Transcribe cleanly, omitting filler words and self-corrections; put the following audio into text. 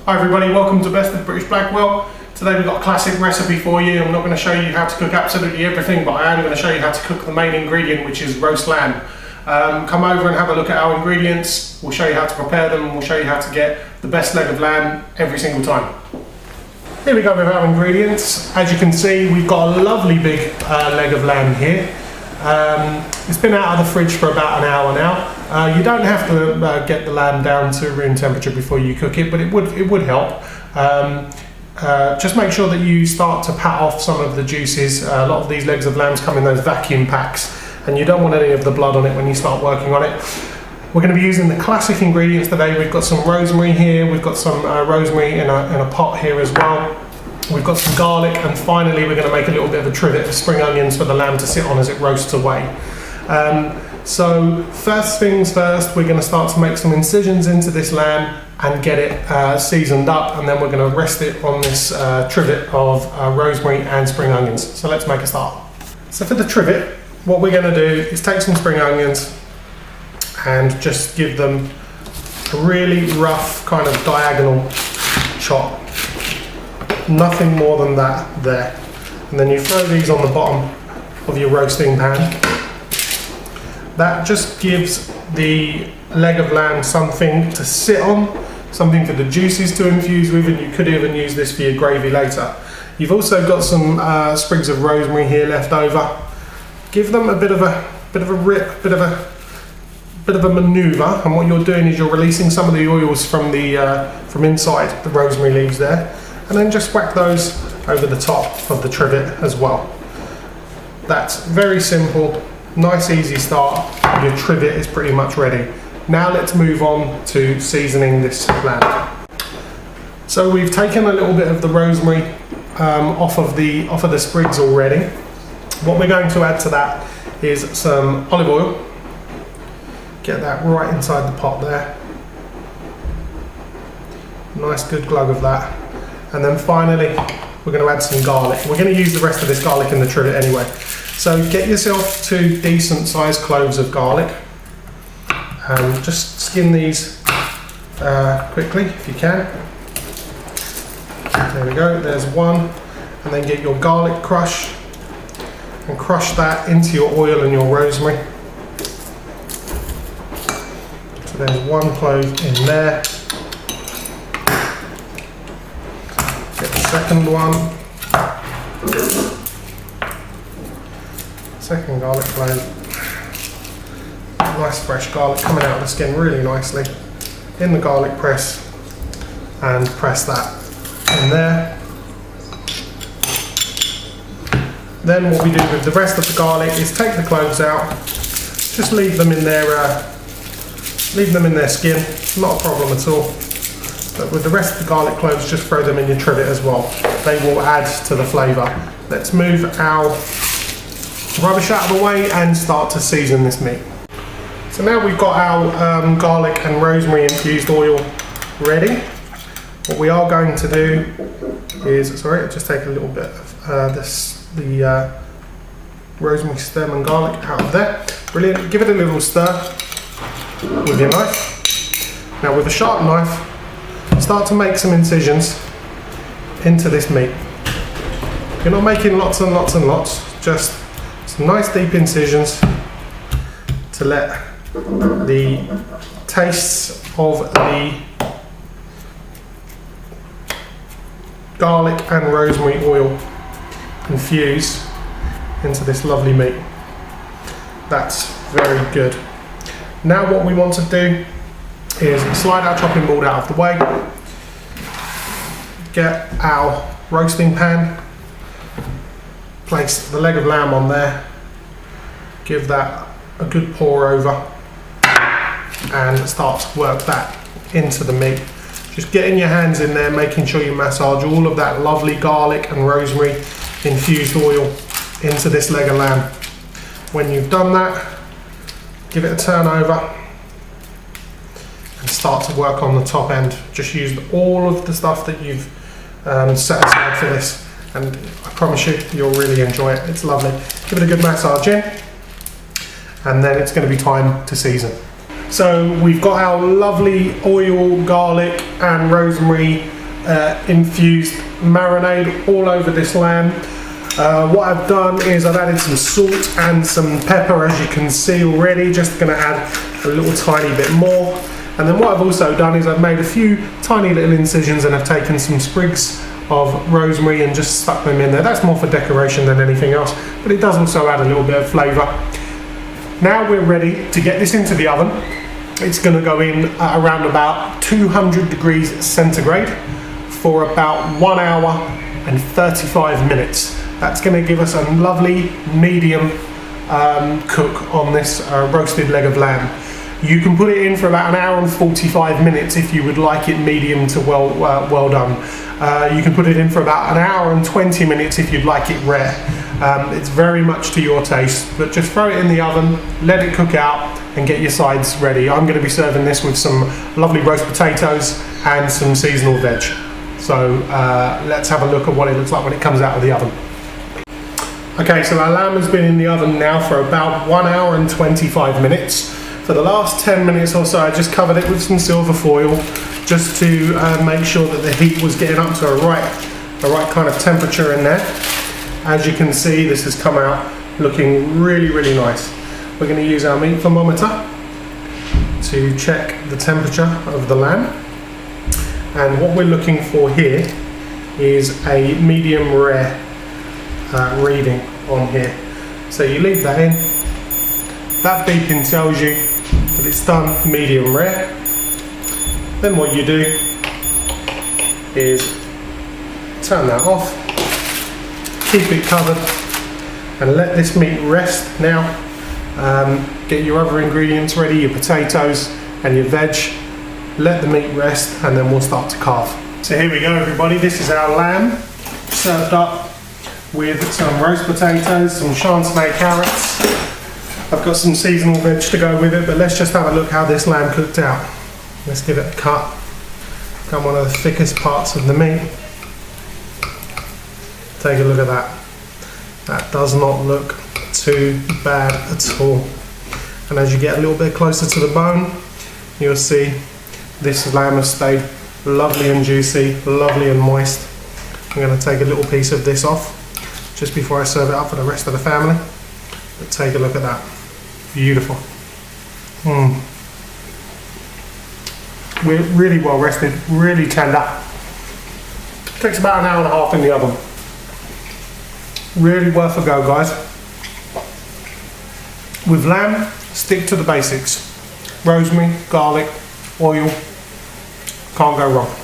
Hi everybody, welcome to Best of British Blackwell. Today we've got a classic recipe for you. I'm not going to show you how to cook absolutely everything, but I am going to show you how to cook the main ingredient, which is roast lamb. Come over and have a look at our ingredients. We'll show you how to prepare them and we'll show you how to get the best leg of lamb every single time. Here we go with our ingredients. As you can see, we've got a lovely big leg of lamb here. It's been out of the fridge for about an hour now. You don't have to get the lamb down to room temperature before you cook it, but it would help. Just make sure that you start to pat off some of the juices. A lot of these legs of lambs come in those vacuum packs, and you don't want any of the blood on it when you start working on it. We're going to be using the classic ingredients today. We've got some rosemary here, we've got some rosemary in a pot here as well. We've got some garlic, and finally we're going to make a little bit of a trivet of spring onions for the lamb to sit on as it roasts away. So first things first, we're going to start to make some incisions into this lamb and get it seasoned up, and then we're going to rest it on this trivet of rosemary and spring onions. So let's make a start. So for the trivet, what we're going to do is take some spring onions and just give them a really rough kind of diagonal chop. Nothing more than that there. And then you throw these on the bottom of your roasting pan. That just gives the leg of lamb something to sit on, something for the juices to infuse with, and you could even use this for your gravy later. You've also got some sprigs of rosemary here left over. Give them a bit of a rip, bit of a manoeuvre, and what you're doing is you're releasing some of the oils from inside the rosemary leaves there. And then just whack those over the top of the trivet as well. That's very simple, nice easy start. Your trivet is pretty much ready. Now let's move on to seasoning this lamb. So we've taken a little bit of the rosemary off of the sprigs already. What we're going to add to that is some olive oil. Get that right inside the pot there. Nice good glug of that. And then finally, we're going to add some garlic. We're going to use the rest of this garlic in the trivet anyway. So get yourself 2 decent sized cloves of garlic. And just skin these quickly if you can. There we go, there's one. And then get your garlic crush and crush that into your oil and your rosemary. So there's 1 clove in there. Get the second one. Second garlic clove. Nice fresh garlic coming out of the skin really nicely. In the garlic press, and press that in there. Then what we do with the rest of the garlic is take the cloves out, just leave them in their skin, not a problem at all. But with the rest of the garlic cloves, just throw them in your trivet as well. They will add to the flavour. Let's move our rubbish out of the way and start to season this meat. So now we've got our garlic and rosemary infused oil ready. What we are going to do is, sorry, just take a little bit of the rosemary stem and garlic out of there. Brilliant. Give it a little stir with your knife. Now with a sharp knife, start to make some incisions into this meat. You're not making lots and lots and lots, just some nice deep incisions to let the tastes of the garlic and rosemary oil infuse into this lovely meat. That's very good. Now what we want to do is slide our chopping board out of the way, get our roasting pan, place the leg of lamb on there, give that a good pour over, and start to work that into the meat. Just getting your hands in there, making sure you massage all of that lovely garlic and rosemary infused oil into this leg of lamb. When you've done that, give it a turn over and start to work on the top end. Just use all of the stuff that you've set aside for this, and I promise you, you'll really enjoy it. It's lovely. Give it a good massage in, and then it's going to be time to season. So we've got our lovely oil, garlic and rosemary infused marinade all over this lamb. What I've done is I've added some salt and some pepper, as you can see already. Just going to add a little tiny bit more. And then what I've also done is I've made a few tiny little incisions and I've taken some sprigs of rosemary and just stuck them in there. That's more for decoration than anything else, but it does also add a little bit of flavour. Now we're ready to get this into the oven. It's going to go in at around about 200 degrees centigrade for about 1 hour and 35 minutes. That's going to give us a lovely medium cook on this roasted leg of lamb. You can put it in for about 1 hour and 45 minutes if you would like it medium to well done. You can put it in for about 1 hour and 20 minutes if you'd like it rare. It's very much to your taste, but just throw it in the oven, let it cook out and get your sides ready. I'm going to be serving this with some lovely roast potatoes and some seasonal veg. So let's have a look at what it looks like when it comes out of the oven. Okay, so our lamb has been in the oven now for about 1 hour and 25 minutes. For the last 10 minutes or so, I just covered it with some silver foil just to make sure that the heat was getting up to a right kind of temperature in there. As you can see, this has come out looking really, really nice. We're going to use our meat thermometer to check the temperature of the lamb. And what we're looking for here is a medium rare reading on here. So you leave that in. That beeping tells you that it's done medium rare. Then what you do is turn that off, keep it covered and let this meat rest now. Get your other ingredients ready, your potatoes and your veg. Let the meat rest and then we'll start to carve. So here we go everybody, this is our lamb served up with some roast potatoes, some chantenay carrots. I've got some seasonal veg to go with it, but let's just have a look how this lamb cooked out. Let's give it a cut. Got one of the thickest parts of the meat. Take a look at that. That does not look too bad at all. And as you get a little bit closer to the bone, you'll see this lamb has stayed lovely and juicy, lovely and moist. I'm going to take a little piece of this off just before I serve it up for the rest of the family. But take a look at that. Beautiful. We're really well rested, really tender. Takes about 1 hour and a half in the oven. Really worth a go, guys. With lamb, stick to the basics. Rosemary, garlic, oil. Can't go wrong.